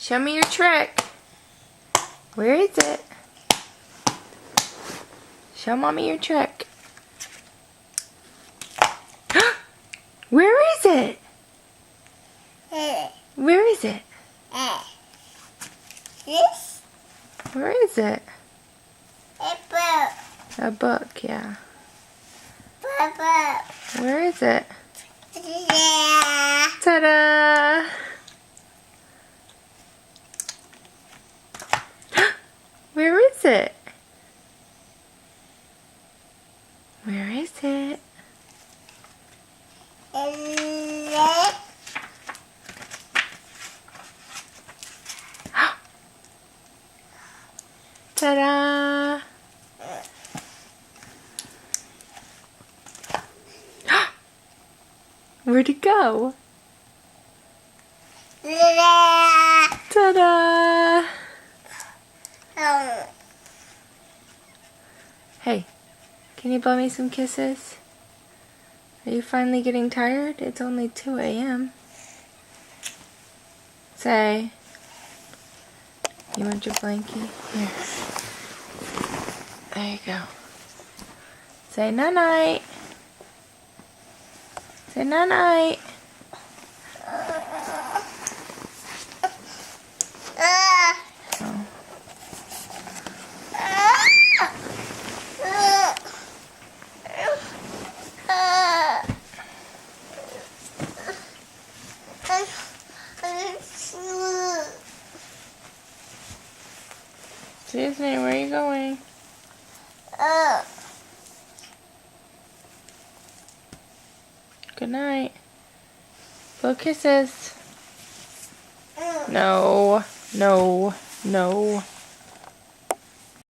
Show me your trick. Where is it? Show mommy your trick. Where is it? Where is it? This? Where is it? A book. A book, yeah. Papa. Where is it? Yeah. Ta-da! Where is it? Where is it? Ta-da! Where'd it go? Ta-da! Hey, can you blow me some kisses? Are you finally getting tired? It's only 2 a.m. Say, you want your blankie? Here. There you go. Say night-night. Say night-night. Oh. Disney, where are you going? Good night. Blow kisses. No, no, no.